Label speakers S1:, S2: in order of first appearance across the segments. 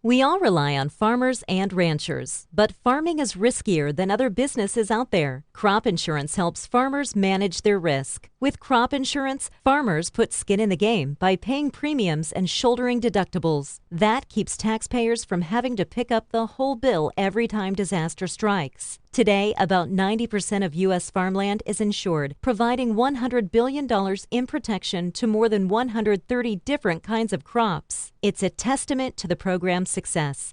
S1: We all rely on farmers and ranchers, but farming is riskier than other businesses out there. Crop insurance helps farmers manage their risk. With crop insurance, farmers put skin in the game by paying premiums and shouldering deductibles. That keeps taxpayers from having to pick up the whole bill every time disaster strikes. Today, about 90% of U.S. farmland is insured, providing $100 billion in protection to more than 130 different kinds of crops. It's a testament to the program's success.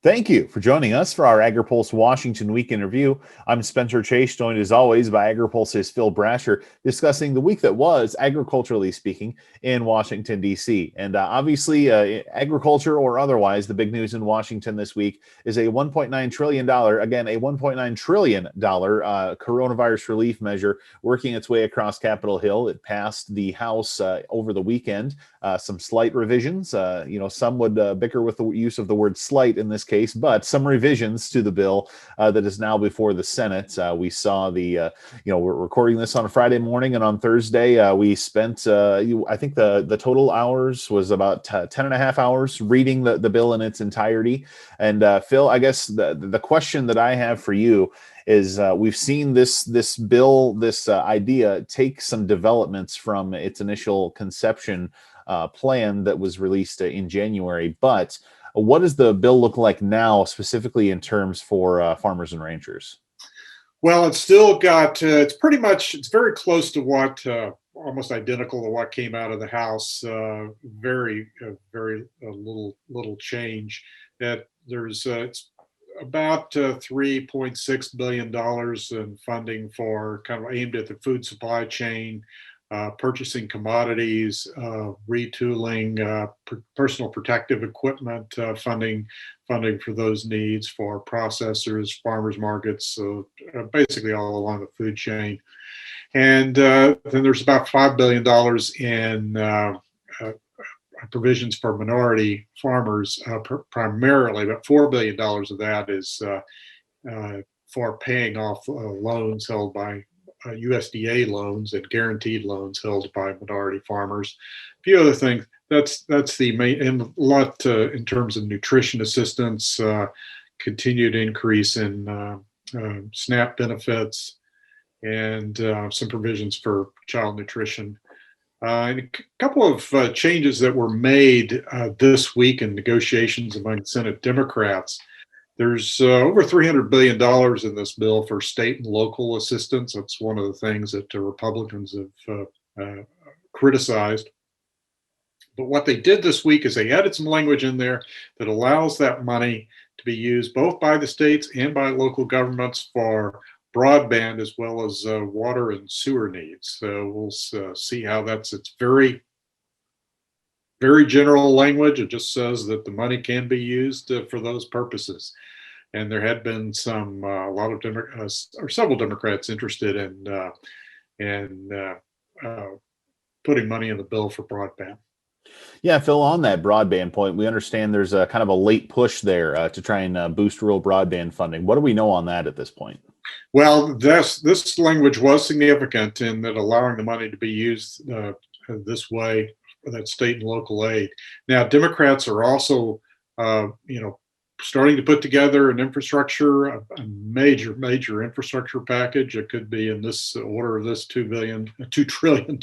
S2: Thank you for joining us for our Agri-Pulse Washington Week in Review. I'm Spencer Chase, joined as always by Agri-Pulse's Phil Brasher, discussing the week that was, agriculturally speaking, in Washington, D.C. And obviously, agriculture or otherwise, the big news in Washington this week is a $1.9 trillion, again, a $1.9 trillion coronavirus relief measure working its way across Capitol Hill. It passed the House over the weekend. Some slight revisions. Some would bicker with the use of the word slight in this case, but some revisions to the bill that is now before the Senate. We saw we're recording this on a Friday morning, and on Thursday we spent, I think the total hours was about 10 and a half hours reading the bill in its entirety. And Phil, I guess the question that I have for you is we've seen this bill, this idea take some developments from its initial conception plan that was released in January. But what does the bill look like now, specifically in terms for farmers and ranchers?
S3: Well, it's still got, it's very close to what, almost identical to what came out of the House. Very little change. That there's, it's about $3.6 billion in funding for kind of aimed at the food supply chain, purchasing commodities, retooling, personal protective equipment, funding for those needs for processors, farmers markets, basically all along the food chain. And then there's about $5 billion in provisions for minority farmers, primarily, but $4 billion of that is for paying off loans held by USDA loans and guaranteed loans held by minority farmers. A few other things. That's the main, and a lot in terms of nutrition assistance, continued increase in SNAP benefits, and some provisions for child nutrition. And a couple of changes that were made this week in negotiations among Senate Democrats. There's over $300 billion in this bill for state and local assistance. That's one of the things that the Republicans have criticized. But what they did this week is they added some language in there that allows that money to be used both by the states and by local governments for broadband as well as water and sewer needs. So we'll see how it's very general language. It just says that the money can be used for those purposes. And there had been several Democrats interested in putting money in the bill for broadband.
S2: Yeah, Phil, on that broadband point, we understand there's a kind of a late push there to try and boost rural broadband funding. What do we know on that at this point?
S3: Well, this language was significant in that allowing the money to be used this way, that state and local aid. Now, Democrats are also, starting to put together an infrastructure, a major infrastructure package. It could be in this order of this $2 trillion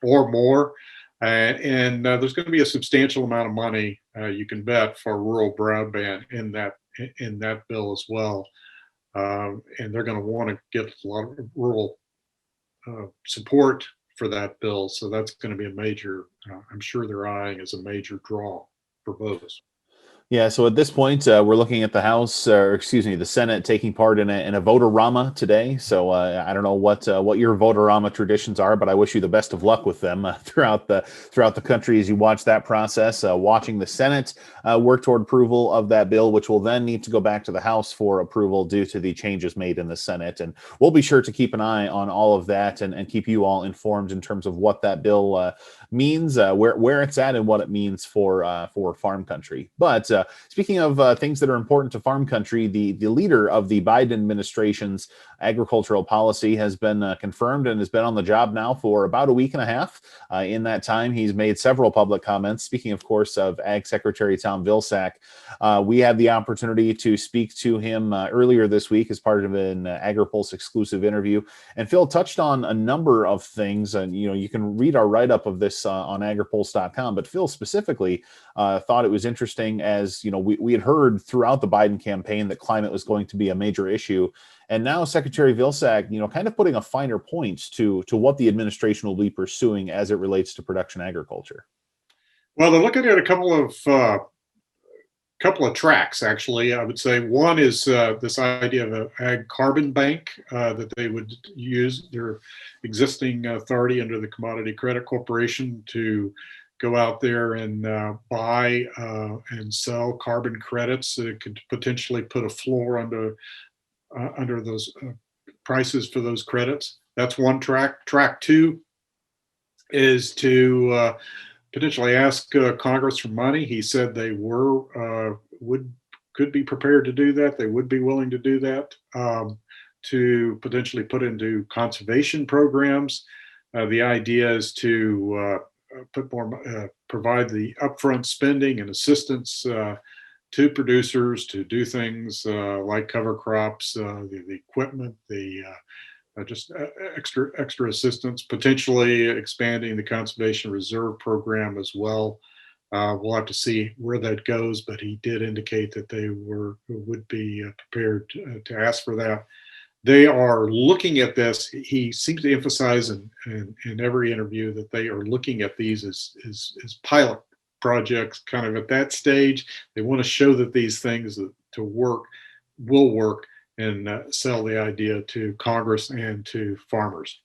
S3: or more. And there's going to be a substantial amount of money, you can bet, for rural broadband in that bill as well. And they're going to want to get a lot of rural support for that bill. So that's going to be a major, I'm sure they're eyeing as a major draw for voters.
S2: Yeah, so at this point, we're looking at the the Senate taking part in a vote-a-rama today. So I don't know what your vote-a-rama traditions are, but I wish you the best of luck with them throughout the country as you watch that process. Watching the Senate work toward approval of that bill, which will then need to go back to the House for approval due to the changes made in the Senate. And we'll be sure to keep an eye on all of that and keep you all informed in terms of what that bill means, where it's at, and what it means for farm country. But speaking of things that are important to farm country, the leader of the Biden administration's agricultural policy has been confirmed and has been on the job now for about a week and a half. In that time, he's made several public comments. Speaking, of course, of Ag Secretary Tom Vilsack, we had the opportunity to speak to him earlier this week as part of an Agri-Pulse exclusive interview. And Phil touched on a number of things, and you can read our write-up of this on agripulse.com. But Phil specifically thought it was interesting, as we had heard throughout the Biden campaign that climate was going to be a major issue. And now Secretary Vilsack, kind of putting a finer point to what the administration will be pursuing as it relates to production agriculture.
S3: Well, they're looking at a couple of tracks, actually. I would say one is this idea of an ag carbon bank that they would use their existing authority under the Commodity Credit Corporation to go out there and buy and sell carbon credits that could potentially put a floor under those prices for those credits. That's one track. Track two is to potentially ask Congress for money. He said they could be prepared to do that. They would be willing to do that, to potentially put into conservation programs. The idea is to provide the upfront spending and assistance to producers to do things like cover crops, the equipment, just extra assistance, potentially expanding the conservation reserve program as well. We'll have to see where that goes, but he did indicate that they would be prepared to ask for that. They are looking at this. He seems to emphasize in every interview that they are looking at these as pilot projects, kind of at that stage. They want to show that these things will work, and sell the idea to Congress and to farmers.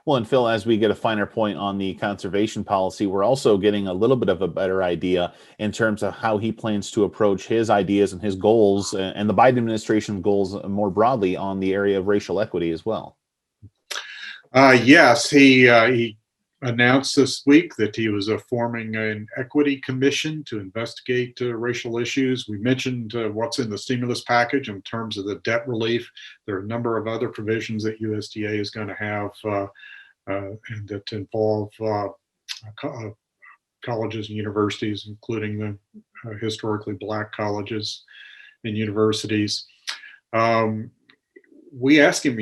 S2: Well, and Phil, as we get a finer point on the conservation policy, we're also getting a little bit of a better idea in terms of how he plans to approach his ideas and his goals, and the Biden administration goals more broadly on the area of racial equity as well.
S3: Yes, he announced this week that he was forming an equity commission to investigate racial issues. We mentioned what's in the stimulus package in terms of the debt relief. There are a number of other provisions that USDA is going to have and that involve colleges and universities, including the historically Black colleges and universities. We asked him,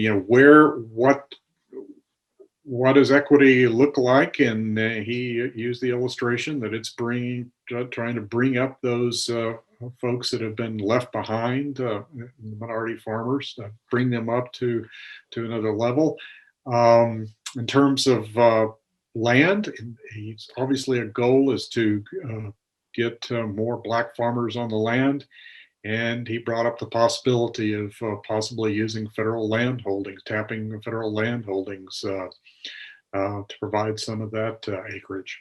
S3: what does equity look like? And he used the illustration that it's trying to bring up those folks that have been left behind, minority farmers, bring them up to another level. In terms of land, he's obviously a goal is to get more Black farmers on the land. And he brought up the possibility of possibly using federal land holdings, tapping federal land holdings to provide some of that acreage.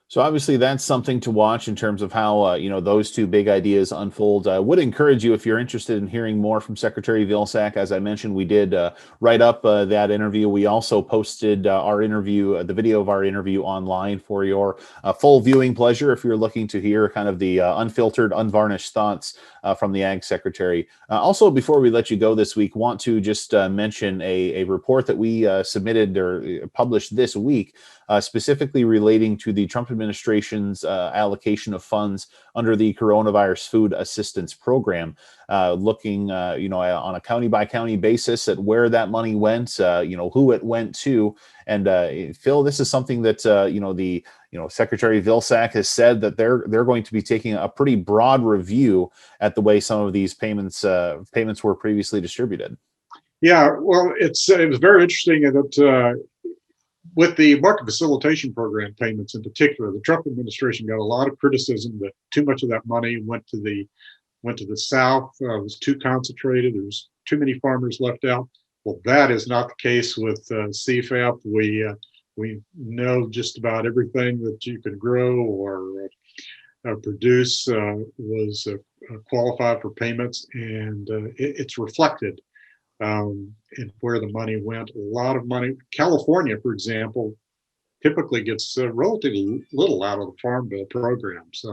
S2: So obviously that's something to watch in terms of how those two big ideas unfold. I would encourage you, if you're interested in hearing more from Secretary Vilsack. As I mentioned, we did write up that interview. We also posted our interview, the video of our interview, online for your full viewing pleasure if you're looking to hear kind of the unfiltered, unvarnished thoughts from the Ag Secretary. Also, before we let you go this week, want to just mention a report that we submitted or published this week, specifically relating to the Trump administration's allocation of funds under the Coronavirus Food Assistance Program, looking, on a county by county basis at where that money went, who it went to. And Phil, this is something that Secretary Vilsack has said that they're going to be taking a pretty broad review at the way some of these payments were previously distributed. Yeah,
S3: well, it was very interesting that with the market facilitation program payments in particular, the Trump administration got a lot of criticism that too much of that money went to the South, was too concentrated. There was too many farmers left out. Well, that is not the case with CFAP. We know just about everything that you can grow or produce was qualified for payments, and it's reflected in where the money went. A lot of money. California, for example, typically gets relatively little out of the Farm Bill programs,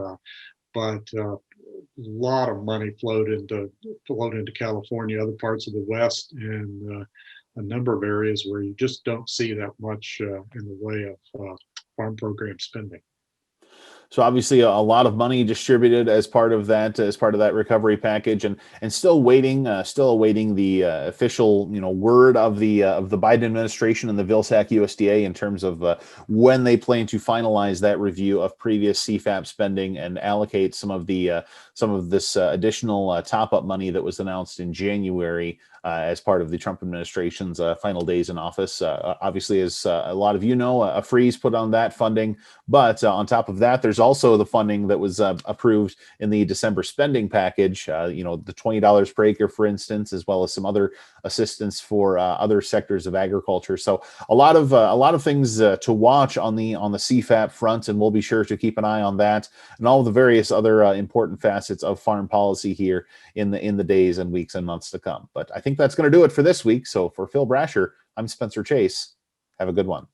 S3: but a lot of money flowed into California, other parts of the West, and a number of areas where you just don't see that much in the way of farm program spending.
S2: So obviously a lot of money distributed as part of that recovery package, and still awaiting the official word of the Biden administration and the Vilsack USDA in terms of when they plan to finalize that review of previous CFAP spending and allocate some of this additional top up money that was announced in January as part of the Trump administration's final days in office. Obviously, as a lot of a freeze put on that funding. But on top of that, there's also the funding that was approved in the December spending package. The $20 per acre, for instance, as well as some other assistance for other sectors of agriculture. So a lot of things to watch on the CFAP front, and we'll be sure to keep an eye on that and all of the various other important facets of farm policy here in the days and weeks and months to come. But I think that's going to do it for this week. So for Phil Brasher, I'm Spencer Chase. Have a good one.